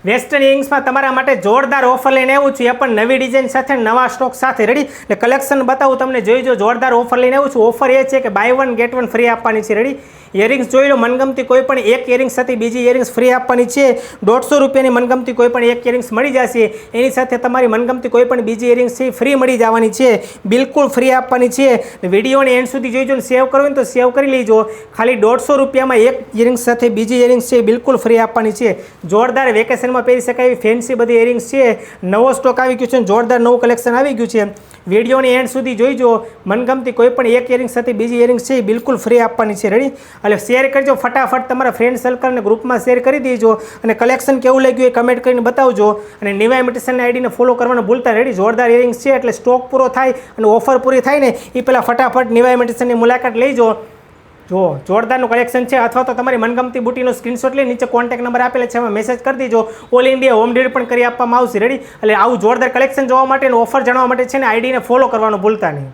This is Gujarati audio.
વેસ્ટર્ન ઇયરિંગ્સમાં તમારા માટે જોરદાર ઓફર લઈને આવ્યું છું, એ પણ નવી ડિઝાઇન સાથે નવા સ્ટોક સાથે. રેડી? એટલે કલેક્શન બતાવું તમને, જોઈજો. જોરદાર ઓફર લઈને આવ્યું છું. ઓફર એ છે કે બાય 1 ગેટ 1 ફ્રી આપવાની છે. રેડી? ઇયરિંગ્સ જોઈ લો, મનગમતી કોઈ પણ એક ઇયરિંગ્સ સાથે બીજી ઇયરિંગ્સ ફ્રી આપવાની છે. 150 રૂપિયાની મનગમતી કોઈ પણ એક ઇયરિંગ્સ મળી જશે. એની સાથે તમારી મનગમતી કોઈ પણ બીજી ઇયરિંગ્સ છે ફ્રી મળી જવાની છે. બિલકુલ ફ્રી આપવાની છે. વિડીયોને એન્ડ સુધી જોઈજો ને સેવ કરવું હોય તો સેવ કરી લેજો. ખાલી 150 રૂપિયામાં એક ઇયરિંગ્સ સાથે બીજી ઇયરિંગ્સ છે બિલકુલ ફ્રી આપવાની છે. જોરદાર વેકેશનમાં પહેરી શકાય એવી ફેન્સી બધી ઇયરિંગ્સ છે. નવો સ્ટોક આવી ગયો છે, જોરદાર નવું કલેક્શન આવી ગયું છે. વિડીયોની એન્ડ સુધી જોઈજો. મનગમતી કોઈ પણ એક ઇયરિંગ્સ સાથે બીજી ઇયરિંગ્સ છે બિલકુલ ફ્રી આપવાની છે. રેડી? એટલે શેર કરજો ફટાફટ, તમારા ફ્રેન્ડ સર્કલને ગ્રુપમાં શેર કરી દેજો. અને કલેક્શન કેવું લાગ્યું એ કમેન્ટ કરીને બતાવજો. અને નિવા ઇમિટેશનની આઈડીને ફોલો કરવાનું ભૂલતા. રેડી? જોરદાર ઇયરિંગ્સ છે, એટલે સ્ટોક પૂરો થાય અને ઓફર પૂરી થાય ને એ પહેલાં ફટાફટ નિવા ઇમિટેશનની મુલાકાત લેજો. જો જોરદારનું કલેક્શન છે. અથવા તો તમારી મનગમતી બુટીનો સ્ક્રીનશોટ લઈ નીચે કોન્ટેક્ટ નંબર આપેલા છે, એમાં મેસેજ કરી દેજો. ઓલ ઇન્ડિયા હોમ ડિલિવરી પણ કરી આપવામાં આવશે. રેડી? એટલે આવું જોરદાર કલેક્શન જોવા માટે અને ઓફર જાણવા માટે છે ને આઈડીને ફોલો કરવાનું ભૂલતા નહીં.